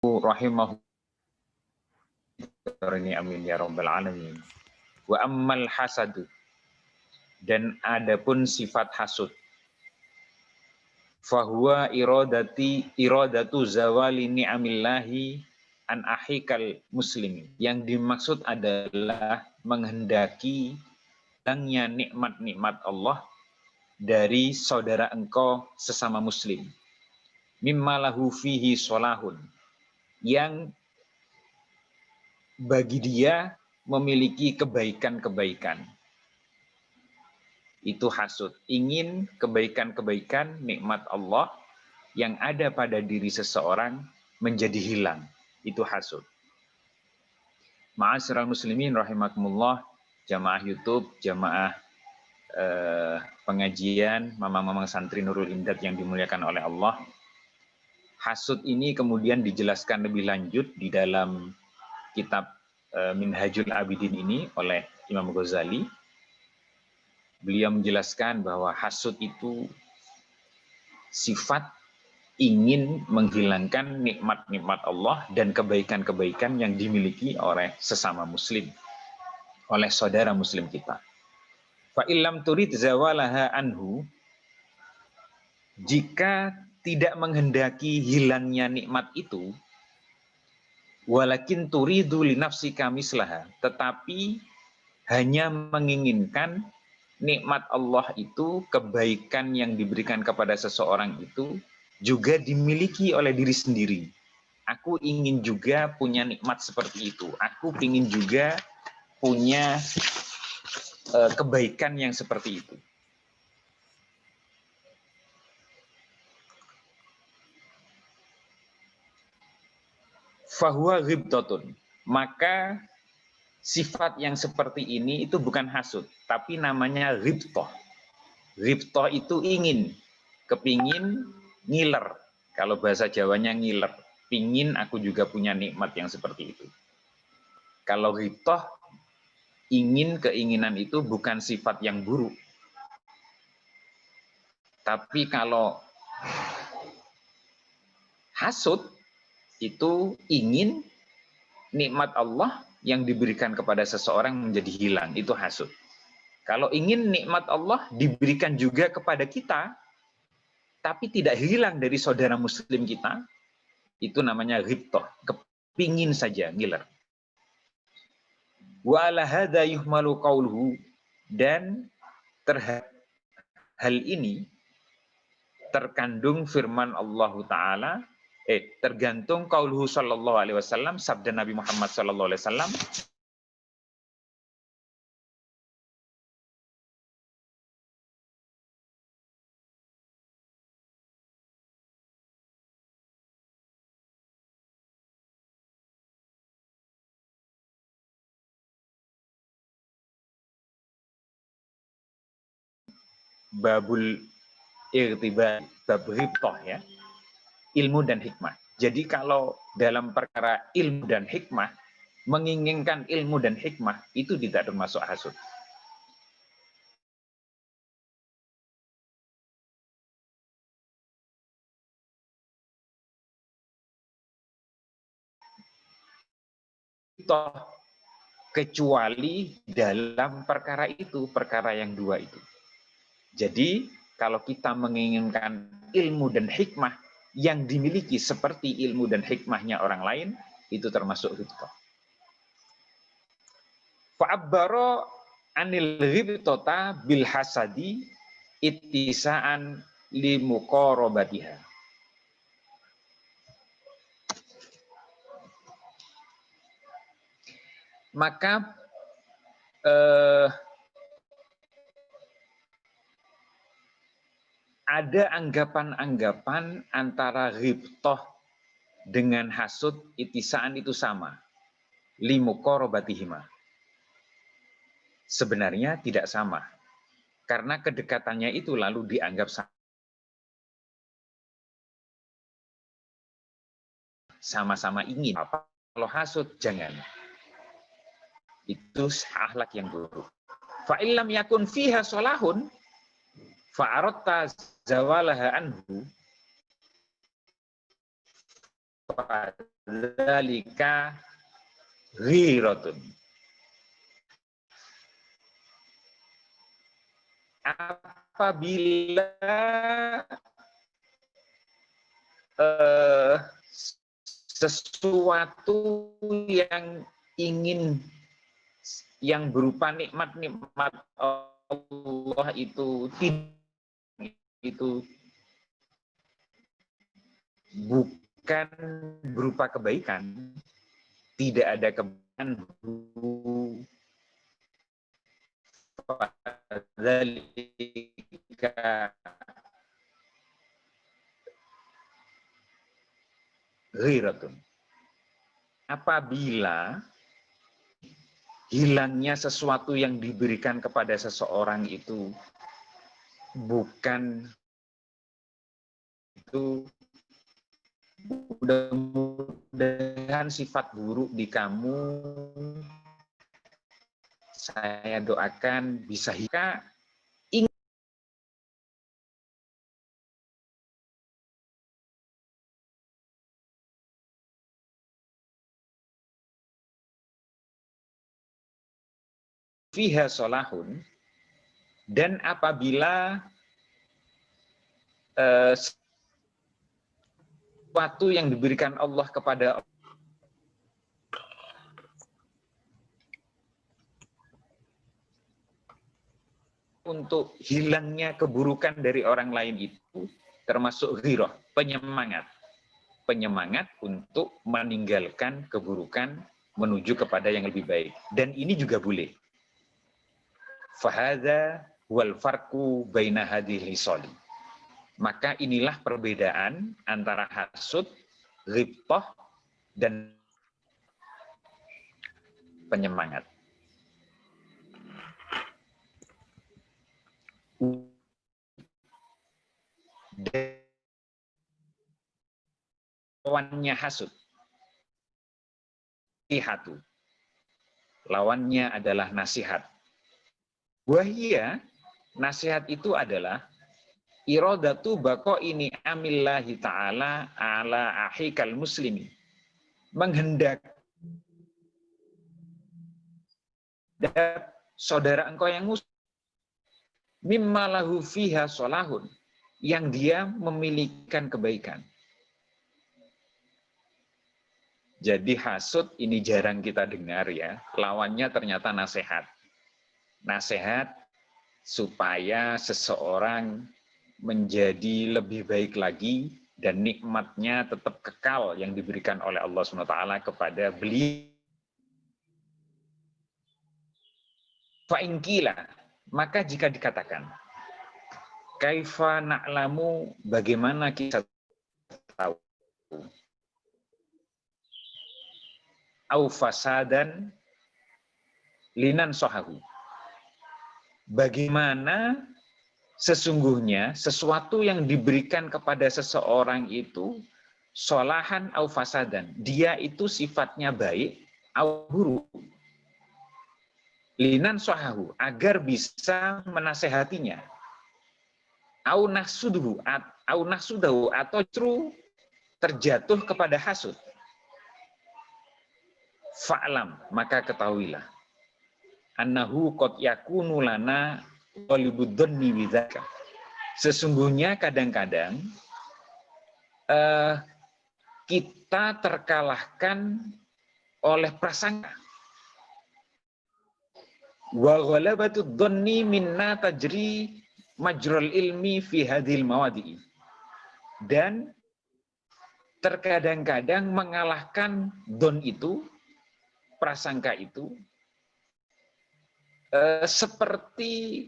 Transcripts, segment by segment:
rahimahu amin ya rabbal alamin. Wa ammal hasadu, dan adapun sifat hasud, fahuwa iradatu zawali ni'amillahi an ahikal muslimin. Yang dimaksud adalah menghendaki hilangnya nikmat-nikmat Allah dari saudara engkau sesama muslim. Mimma lahu fihi solahun, yang bagi dia memiliki kebaikan-kebaikan. Itu hasud, ingin kebaikan-kebaikan nikmat Allah yang ada pada diri seseorang menjadi hilang. Itu hasud. Ma'asyiral muslimin rahimakumullah, jamaah YouTube, jamaah pengajian, mamang-mamang santri Nurul Imdad yang dimuliakan oleh Allah. Hasud ini kemudian dijelaskan lebih lanjut di dalam kitab Minhajul Abidin ini oleh Imam Ghazali. Beliau menjelaskan bahwa hasud itu sifat ingin menghilangkan nikmat-nikmat Allah dan kebaikan-kebaikan yang dimiliki oleh sesama muslim, oleh saudara muslim kita. Fa illam turid zawalaha anhu, jika tidak menghendaki hilangnya nikmat itu, walakin turidu li nafsika mislaha, tetapi hanya menginginkan nikmat Allah itu, kebaikan yang diberikan kepada seseorang itu juga dimiliki oleh diri sendiri. Aku ingin juga punya nikmat seperti itu. Aku ingin juga punya kebaikan yang seperti itu. Fahuwa ghibtatun, maka sifat yang seperti ini itu bukan hasud, tapi namanya ghibtah. Ghibtah itu ingin, kepingin, ngiler. Kalau bahasa Jawanya ngiler, pingin aku juga punya nikmat yang seperti itu. Kalau ghibtah, keinginan itu bukan sifat yang buruk. Tapi kalau hasud, itu ingin nikmat Allah yang diberikan kepada seseorang menjadi hilang. Itu hasud. Kalau ingin nikmat Allah diberikan juga kepada kita, tapi tidak hilang dari saudara muslim kita, itu namanya ghibtah, kepingin saja, ngiler. Wa ala hadza yuhmalu qauluhu, dan terhadap hal ini terkandung firman Allah Ta'ala, tergantung qauluhu sallallahu alaihi wasallam, sabda Nabi Muhammad sallallahu alaihi wasallam, babul irtibar, bab ghibtah ya, ilmu dan hikmah. Jadi kalau dalam perkara ilmu dan hikmah, menginginkan ilmu dan hikmah itu tidak termasuk hasud. Toh kecuali dalam perkara itu, perkara yang dua itu. Jadi kalau kita menginginkan ilmu dan hikmah yang dimiliki seperti ilmu dan hikmahnya orang lain, itu termasuk ghibtah. Fa'abbara anil ghibtata bil hasadi ittisa'an li muqarabatiha. Maka ada anggapan-anggapan antara ghibtah dengan hasud ittisa'an itu sama. Li muqarabatihima. Sebenarnya tidak sama. Karena kedekatannya itu lalu dianggap sama-sama ingin. Kalau hasud, jangan. Itu akhlak yang buruk. Fa'illam yakun fiha solahun, fa'aratta zawalaha anhu, fadzalika ghiratun. Apabila sesuatu yang berupa nikmat-nikmat Allah itu bukan berupa kebaikan, tidak ada kebaikan, fadzalika ghiratun. Apabila hilangnya sesuatu yang diberikan kepada seseorang itu bukan itu, mudah-mudahan sifat buruk di kamu, saya doakan bisa hika fiha solahun, dan apabila sesuatu yang diberikan Allah kepada untuk hilangnya keburukan dari orang lain itu termasuk ghirah, penyemangat untuk meninggalkan keburukan menuju kepada yang lebih baik. Dan ini juga boleh. Fahadha wal farqu baina hadhihi soli. Maka inilah perbedaan antara hasud, ghibthah, dan penyemangat. Lawannya hasud, ihatu. Lawannya adalah nasihat. Wahia, nasihat itu adalah iradatu baqa'i amillahi ta'ala ala ahikal muslimi. Menghendak saudara engkau yang muslim mimma lahu fiha solahun, yang dia memilikan kebaikan. Jadi hasud ini jarang kita dengar ya, lawannya ternyata nasihat. Nasihat supaya seseorang menjadi lebih baik lagi dan nikmatnya tetap kekal yang diberikan oleh Allah SWT kepada beliau. Fa'ingkila, maka jika dikatakan, kaifa na'lamu, bagaimana kita tahu, au fasadan linan sohahu, bagaimana sesungguhnya sesuatu yang diberikan kepada seseorang itu solahan au fasadan, dia itu sifatnya baik au buruk, linan sohahu, agar bisa menasehatinya, au nahsudahu, atau justru terjatuh kepada hasud. Fa'lam, maka ketahuilah, annahu qad yakunu lana qalibudhanni bidzaka. Sesungguhnya kadang-kadang kita terkalahkan oleh prasangka. Wa ghalabatud dhanni minna tajri majral ilmi fi hadhil mawadi'i. Dan terkadang-kadang mengalahkan don itu, prasangka itu, seperti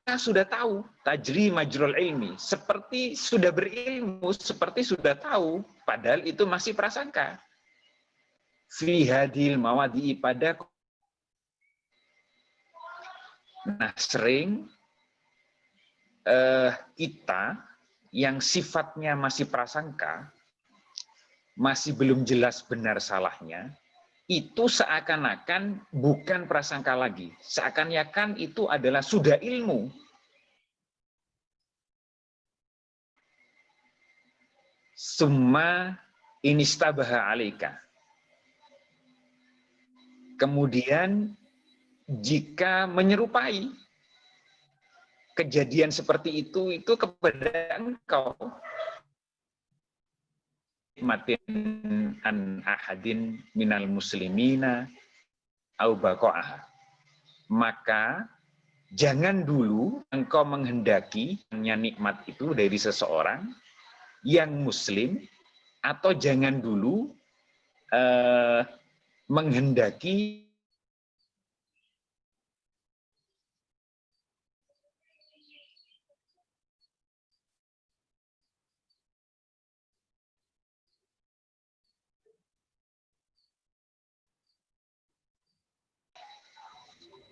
kita sudah tahu, tajri majrul ilmi, seperti sudah berilmu, seperti sudah tahu, padahal itu masih prasangka. Fi hadhil mawadi'i, pada. Nah, sering kita yang sifatnya masih prasangka, masih belum jelas benar salahnya, itu seakan-akan bukan prasangka lagi. Seakan-akan itu adalah sudah ilmu. Summa inistabaha alaika. Kemudian jika menyerupai kejadian seperti itu kepada engkau, matin an ahadin minal muslimina au baqa'ah, maka jangan dulu engkau menghendaki nikmat itu dari seseorang yang muslim, atau jangan dulu menghendaki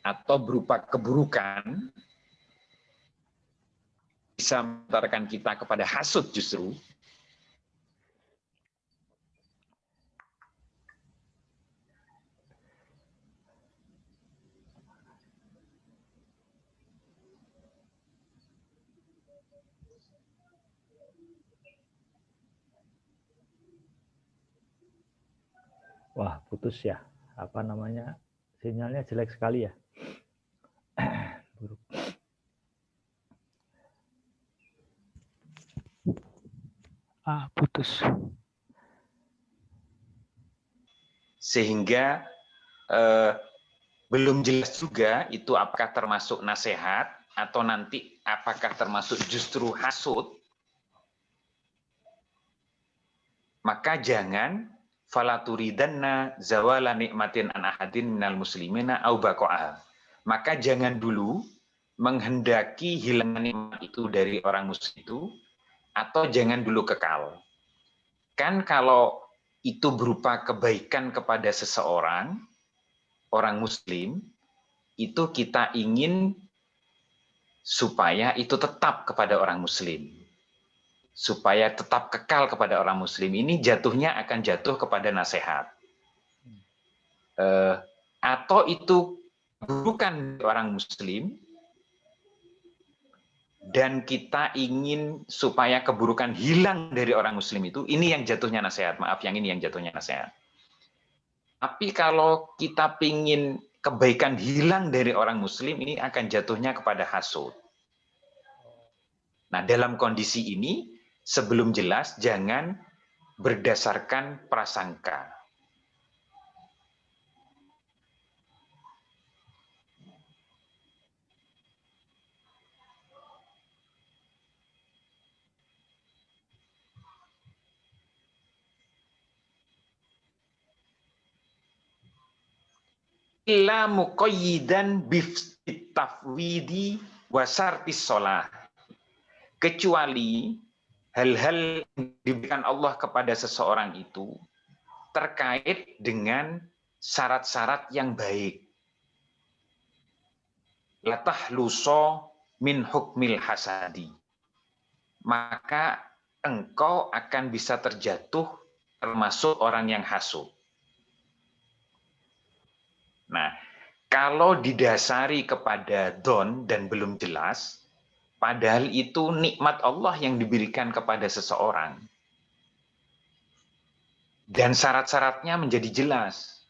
atau berupa keburukan bisa mengantarkan kita kepada hasud justru. Wah, putus ya. Apa namanya? Sinyalnya jelek sekali ya. Buruk. Putus. Sehingga belum jelas juga itu apakah termasuk nasihat atau nanti apakah termasuk justru hasud. Maka jangan falaturidanna zawala nikmatin an ahadin minal muslimina au baqa'ah. Maka jangan dulu menghendaki hilangnya nikmat itu dari orang muslim itu, atau jangan dulu kekal. Kan kalau itu berupa kebaikan kepada seseorang, orang muslim, itu kita ingin supaya itu tetap kepada orang muslim. Supaya tetap kekal kepada orang muslim, ini jatuhnya akan jatuh kepada nasihat. Atau itu bukan orang muslim, dan kita ingin supaya keburukan hilang dari orang muslim itu, ini yang jatuhnya nasihat. Maaf, yang ini yang jatuhnya nasihat. Tapi kalau kita ingin kebaikan hilang dari orang muslim, ini akan jatuhnya kepada hasud. Nah, dalam kondisi ini, sebelum jelas, jangan berdasarkan prasangka. Illa muqayyidan bitafwidi wa syartis shalah. Kecuali hal-hal yang diberikan Allah kepada seseorang itu terkait dengan syarat-syarat yang baik. Latahluso min hukmil hasadi. Maka engkau akan bisa terjatuh termasuk orang yang hasud. Nah, kalau didasari kepada don dan belum jelas, padahal itu nikmat Allah yang diberikan kepada seseorang. Dan syarat-syaratnya menjadi jelas.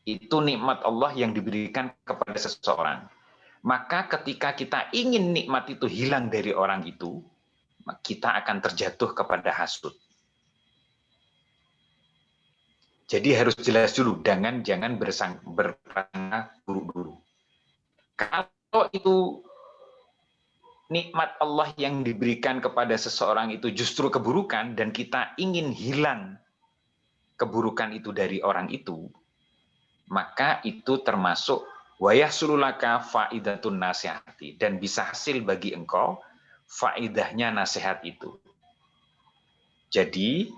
Itu nikmat Allah yang diberikan kepada seseorang. Maka ketika kita ingin nikmat itu hilang dari orang itu, kita akan terjatuh kepada hasud. Jadi harus jelas dulu, jangan berprasangka buruk dulu. Kalau itu nikmat Allah yang diberikan kepada seseorang itu justru keburukan, dan kita ingin hilang keburukan itu dari orang itu, maka itu termasuk wayah sululaka faidatun nasihati, dan bisa hasil bagi engkau faidahnya nasihat itu. Jadi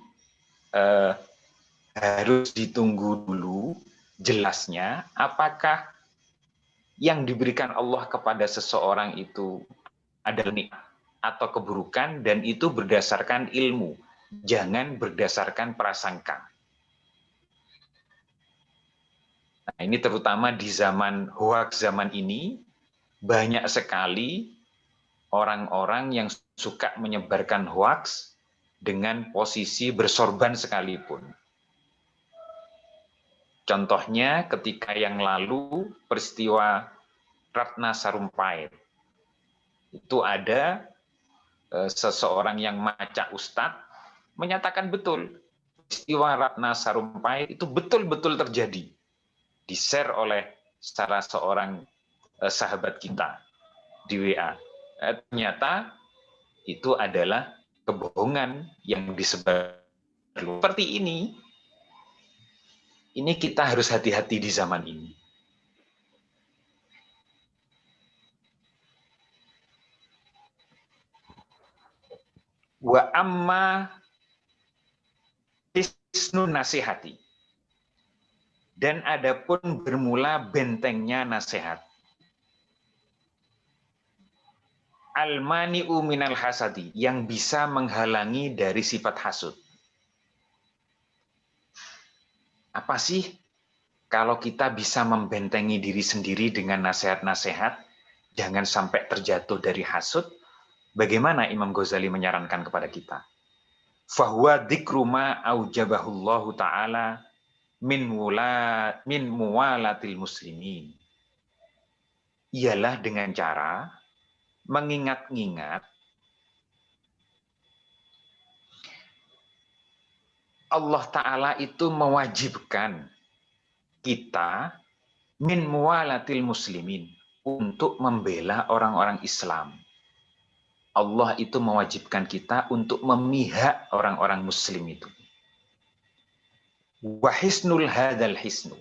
harus ditunggu dulu jelasnya apakah yang diberikan Allah kepada seseorang itu adalah nikmat atau keburukan, dan itu berdasarkan ilmu, jangan berdasarkan prasangka. Nah, ini terutama di zaman hoax zaman ini, banyak sekali orang-orang yang suka menyebarkan hoax dengan posisi bersorban sekalipun. Contohnya ketika yang lalu peristiwa Ratna Sarumpait, itu ada seseorang yang macak ustadz menyatakan betul peristiwa Ratna Sarumpait itu betul-betul terjadi, di-share oleh salah seorang sahabat kita di WA. Ternyata itu adalah kebohongan yang disebar. Seperti ini kita harus hati-hati di zaman ini. Wa amma hisnun nasihati. Dan adapun bermula bentengnya nasihat. Al-mani'u minal hasadi, yang bisa menghalangi dari sifat hasud. Apa sih kalau kita bisa membentengi diri sendiri dengan nasihat-nasihat, jangan sampai terjatuh dari hasud? Bagaimana Imam Ghazali menyarankan kepada kita? Fahuwa dzikru ma aujabahullahu ta'ala min muwalatil muslimin. Ialah dengan cara mengingat-ingat Allah Ta'ala itu mewajibkan kita min muwalatil muslimin, untuk membela orang-orang Islam. Allah itu mewajibkan kita untuk memihak orang-orang muslim itu. Wa hisnul hadzal hisnu,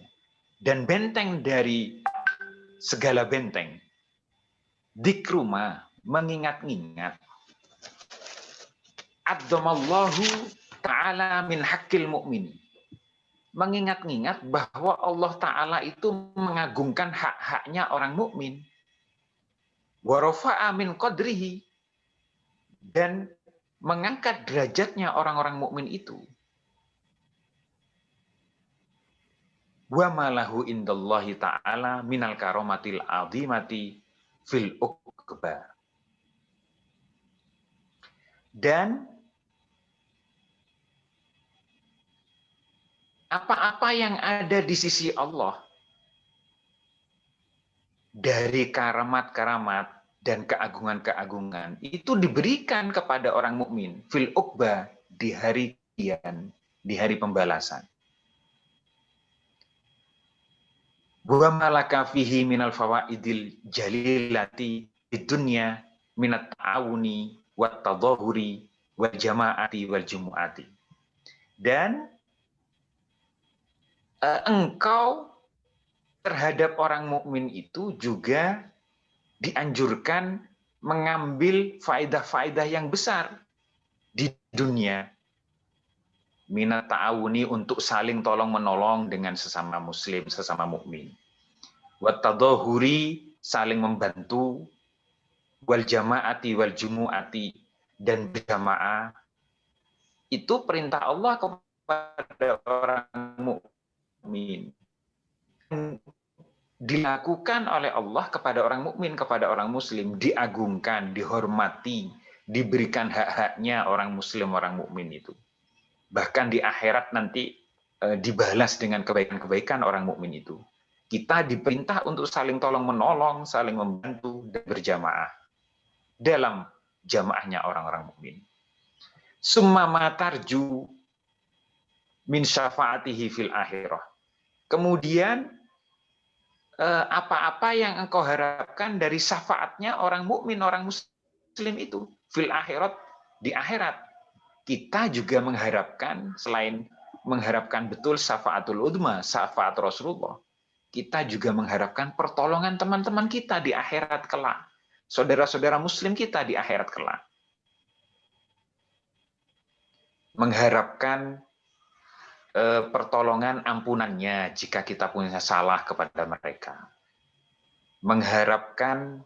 dan benteng dari segala benteng, dikruma, mengingat-ingat, adzamallahu ta'ala min haqqil mu'min, mengingat-ingat bahwa Allah Ta'ala itu mengagungkan hak-haknya orang mukmin. Wa rafa'a min qadrihi, dan mengangkat derajatnya orang-orang mukmin itu. Wa malahu indallahi ta'ala minal karomatil azimati fil uqba. Dan apa-apa yang ada di sisi Allah dari karamat-karamat dan keagungan-keagungan itu diberikan kepada orang mukmin fil uqba, di hari kian, di hari pembalasan. Wa malaka fihi minal fawaidil jalilati fid dunya minat ta'awuni wat tadahuri wal jama'ati wal jumu'ati. Dan engkau terhadap orang mukmin itu juga dianjurkan mengambil faedah-faedah yang besar di dunia. Minat ta'awuni, untuk saling tolong-menolong dengan sesama muslim, sesama mukmin. Wat tadahuri, saling membantu. Wal jama'ati wal jumu'ati, dan berjamaah. Itu perintah Allah kepada orang mukmin. Dilakukan oleh Allah kepada orang mukmin, kepada orang muslim, diagungkan, dihormati, diberikan hak-haknya orang muslim, orang mukmin itu. Bahkan di akhirat nanti dibalas dengan kebaikan-kebaikan orang mukmin itu. Kita diperintah untuk saling tolong-menolong, saling membantu, dan berjamaah dalam jamaahnya orang-orang mukmin. Summa ma tarju min syafaatihi fil akhirah. Kemudian apa-apa yang engkau harapkan dari syafaatnya orang mukmin, orang muslim itu fil akhirat, di akhirat. Kita juga mengharapkan, selain mengharapkan betul syafaatul udma, syafaat Rasulullah, kita juga mengharapkan pertolongan teman-teman kita di akhirat kelak, saudara-saudara muslim kita di akhirat kelak. Mengharapkan pertolongan ampunannya jika kita punya salah kepada mereka. Mengharapkan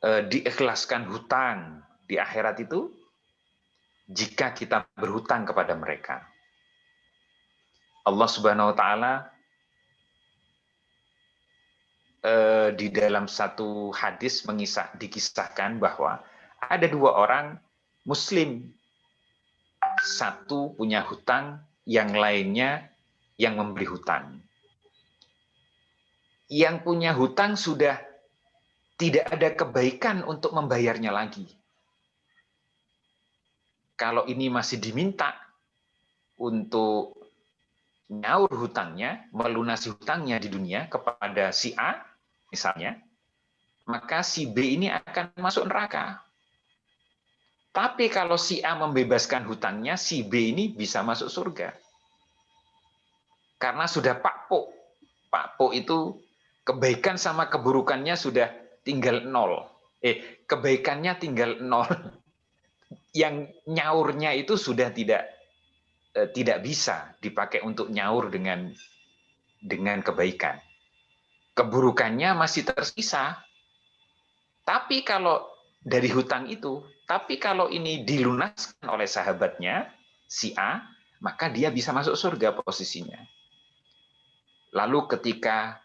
diikhlaskan hutang di akhirat itu jika kita berhutang kepada mereka. Allah Subhanahu wa Ta'ala di dalam satu hadis dikisahkan bahwa ada dua orang muslim satu punya hutang, yang lainnya yang memberi hutang. Yang punya hutang sudah tidak ada kebaikan untuk membayarnya lagi. Kalau ini masih diminta untuk nyaur hutangnya, melunasi hutangnya di dunia kepada si A, misalnya, maka si B ini akan masuk neraka. Tapi kalau si A membebaskan hutangnya, si B ini bisa masuk surga. Karena sudah pakpo. Pakpo itu kebaikan sama keburukannya sudah tinggal 0. Kebaikannya tinggal 0. Yang nyaurnya itu sudah tidak bisa dipakai untuk nyaur dengan kebaikan. Keburukannya masih tersisa. Tapi kalau dari hutang itu, tapi kalau ini dilunaskan oleh sahabatnya, si A, maka dia bisa masuk surga posisinya. Lalu ketika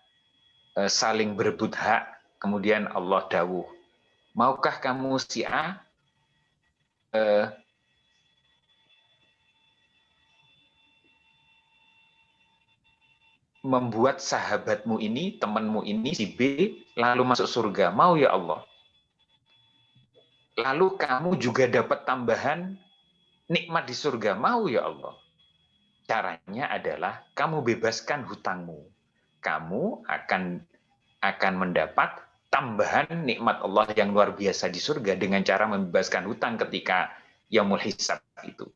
saling berebut hak, kemudian Allah dawuh, maukah kamu si A membuat sahabatmu ini, temanmu ini, si B, lalu masuk surga? Mau ya Allah. Lalu kamu juga dapat tambahan nikmat di surga. Mau ya Allah. Caranya adalah kamu bebaskan hutangmu. Kamu akan mendapat tambahan nikmat Allah yang luar biasa di surga dengan cara membebaskan hutang ketika yaumul hisab itu.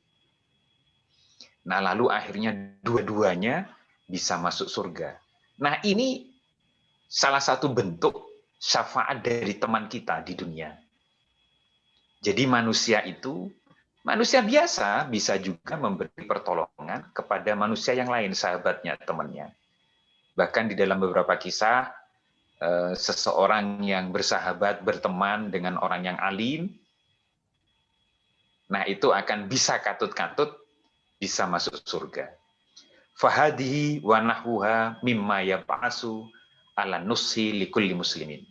Nah, lalu akhirnya dua-duanya bisa masuk surga. Nah, ini salah satu bentuk syafaat dari teman kita di dunia. Jadi manusia itu, manusia biasa bisa juga memberi pertolongan kepada manusia yang lain, sahabatnya, temannya. Bahkan di dalam beberapa kisah, seseorang yang bersahabat, berteman dengan orang yang alim, nah itu akan bisa katut-katut, bisa masuk surga. Fahadihi wa nahwuha mimma yab'asu ala nushi likulli muslimin.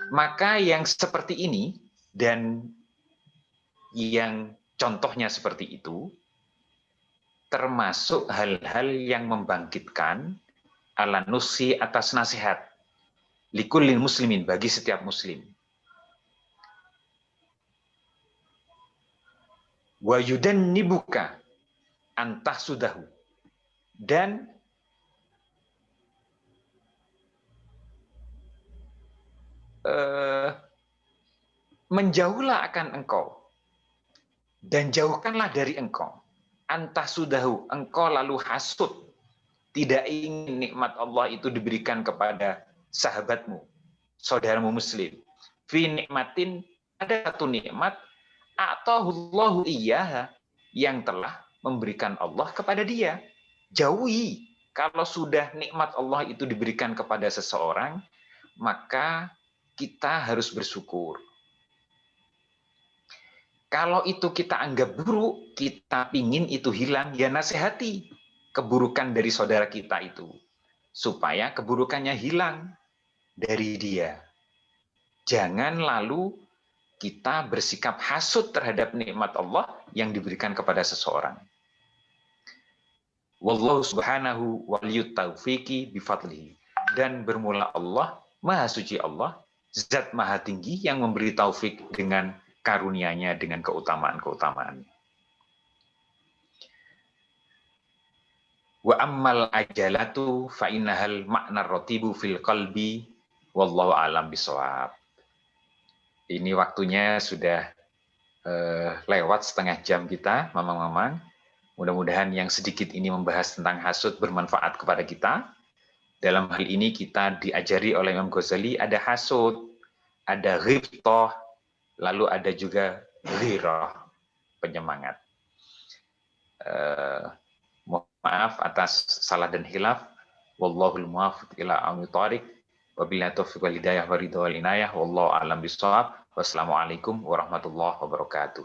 Maka yang seperti ini, dan yang contohnya seperti itu, termasuk hal-hal yang membangkitkan ala nushi atas nasihat likulli muslimin, bagi setiap muslim. Wa yudannibuka antah sudahu, dan menjauhlah akan engkau, dan jauhkanlah dari engkau, antah sudahu, engkau lalu hasut, tidak ingin nikmat Allah itu diberikan kepada sahabatmu, saudaramu muslim. Fi nikmatin, ada satu nikmat, atahullahu iyyaha, yang telah memberikan Allah kepada dia. Jauhi. Kalau sudah nikmat Allah itu diberikan kepada seseorang, maka kita harus bersyukur. Kalau itu kita anggap buruk, kita pingin itu hilang, ya nasihati keburukan dari saudara kita itu, supaya keburukannya hilang dari dia. Jangan lalu kita bersikap hasud terhadap nikmat Allah yang diberikan kepada seseorang. Wallahu subhanahu waliyut taufiqi bifadlihi. Dan bermula Allah, maha suci Allah, zat maha tinggi yang memberi taufik dengan karunia-Nya, dengan keutamaan-keutamaan. Wa ammal ajalatu fa innahal ma'nar ratibu fil qalbi wallahu alam bisawab. Ini waktunya sudah lewat setengah jam kita, mamang-mamang. Mudah-mudahan yang sedikit ini membahas tentang hasud bermanfaat kepada kita. Dalam hal ini kita diajari oleh Imam Ghazali ada hasud, ada ghibthah, lalu ada juga ghirah, penyemangat. Mohon maaf atas salah dan khilaf. Wallahul muwaffiq ila aqwamit thoriq. Wabillahi taufiq wal hidayah wa ridha wal inayah. Wallahu a'lam bishawab. Wassalamualaikum warahmatullahi wabarakatuh.